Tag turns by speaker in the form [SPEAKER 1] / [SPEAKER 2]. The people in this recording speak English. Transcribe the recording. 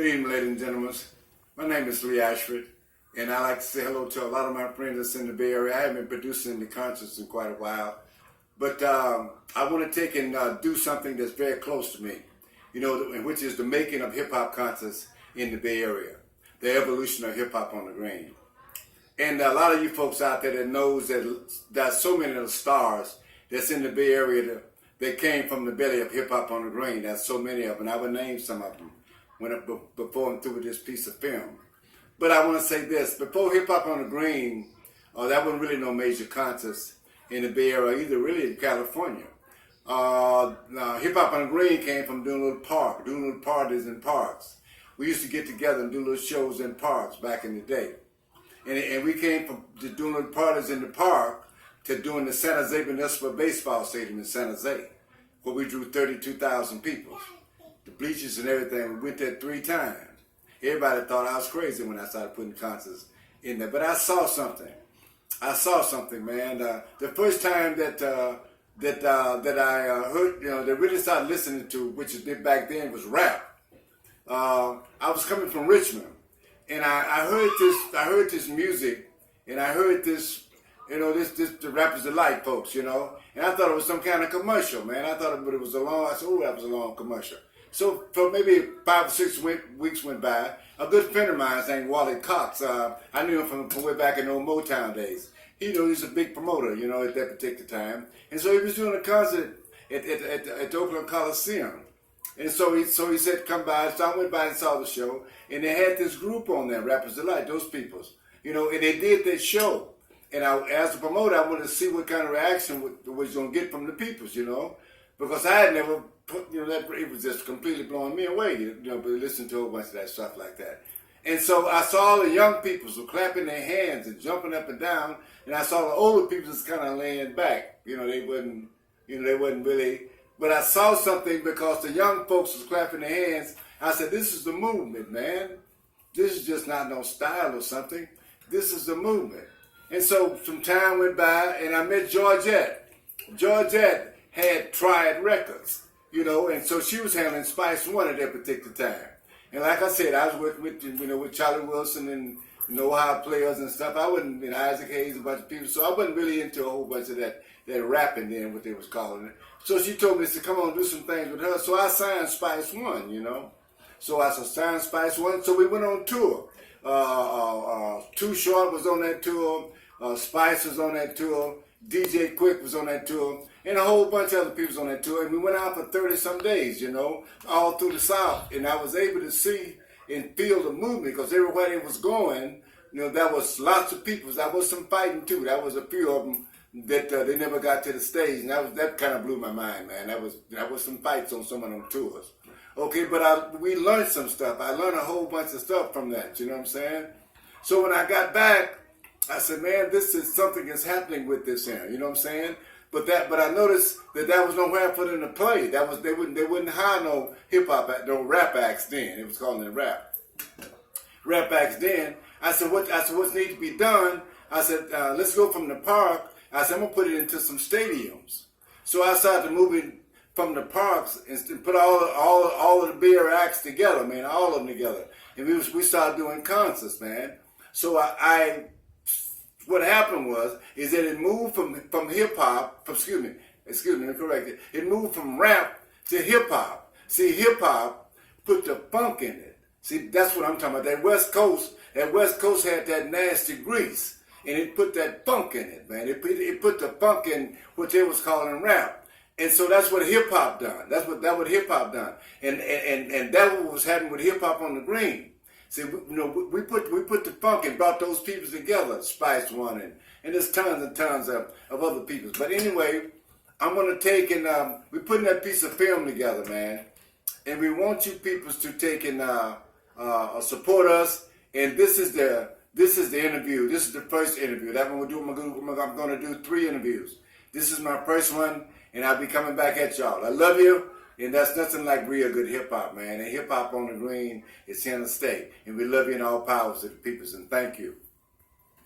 [SPEAKER 1] Good evening, ladies and gentlemen. My name is Lee Ashford, and I like to say hello to a lot of my friends that's in the Bay Area. I haven't been producing the concerts in quite a while, but I want to take and do something that's very close to me, which is the making of hip-hop concerts in the Bay Area, the evolution of hip-hop on the Green. And a lot of you folks out there that knows that there's so many of the stars that's in the Bay Area that came from the belly of hip-hop on the Green. There's so many of them, and I will name some of them before I'm through with this piece of film. But I want to say this, before Hip Hop on the Green, there wasn't really no major concerts in the Bay Area, either really in California. Hip Hop on the Green came from doing little parties in parks. We used to get together and do little shows in parks back in the day. And we came from doing little parties in the park to doing the San Jose Municipal Baseball Stadium in San Jose, where we drew 32,000 people. The bleachers and everything, we went there 3 times. Everybody thought I was crazy when I started putting concerts in there. But I saw something. Man. The first time that I heard, that really started listening to, which is back then, was rap. I was coming from Richmond, and I heard this music, and I heard this, the Rappers Delight folks, and I thought it was some kind of commercial, man. I thought it was a long. I said, oh, that was a long commercial. So for maybe 5 or 6 weeks went by. A good friend of mine named Wally Cox. I knew him from way back in the old Motown days. He's a big promoter, at that particular time. And so he was doing a concert at the Oakland Coliseum. And so he said, come by. So I went by and saw the show. And they had this group on there, Rappers Delight, those peoples. And they did that show. And as a promoter, I wanted to see what kind of reaction was going to get from the peoples, because I had never it was just completely blowing me away, but listening to a whole bunch of that stuff like that. And so I saw all the young people were clapping their hands and jumping up and down, and I saw the older people just kind of laying back. They wasn't really, but I saw something because the young folks was clapping their hands. I said, this is the movement, man. This is just not no style or something. This is the movement. And so some time went by, and I met Georgette. Georgette had Triad Records. And so she was handling Spice One at that particular time. And like I said, I was working with Charlie Wilson and Ohio Players and stuff. I wasn't, Isaac Hayes, a bunch of people. So I wasn't really into a whole bunch of that rapping then, what they was calling it. So she told me to come on, do some things with her. So I signed Spice One, So I signed Spice One. So we went on tour. Too Short was on that tour. Spice was on that tour. DJ Quick was on that tour, and a whole bunch of other people was on that tour. And we went out for 30-some days, all through the South. And I was able to see and feel the movement because everywhere they was going, there was lots of people. There was some fighting too. There was a few of them that they never got to the stage, and that kind of blew my mind, man. That was some fights on some of them tours. Okay, but we learned some stuff. I learned a whole bunch of stuff from that. You know what I'm saying? So when I got back, I said, man, this is something that's happening with this here. You know what I'm saying? But I noticed that was nowhere for them to play. They wouldn't hire no hip hop, no rap acts then. It was calling it rap acts then. I said, what needs to be done? I said, let's go from the park. I said, I'm gonna put it into some stadiums. So I started moving from the parks and put all of the beer acts together, man, all of them together. And we started doing concerts, man. So what happened is that it moved from hip hop. Excuse me, let me correct it. It moved from rap to hip hop. See, hip hop put the funk in it. See, that's what I'm talking about. That West Coast had that nasty grease, and it put that funk in it, man. It put the funk in what they was calling rap. And so that's what hip hop done. That's what hip hop done. And that was happening with hip hop on the Green. See, we put the funk and brought those people together, Spice One, and there's tons and tons of other people. But anyway, I'm gonna take and we're putting that piece of film together, man, and we want you people to take and support us. And this is the interview. This is the first interview. That one I'm gonna do 3 interviews. This is my first one, and I'll be coming back at y'all. I love you. And that's nothing like real good hip-hop, man. And hip-hop on the Green is here to stay. And we love you in all powers of the peoples. And thank you.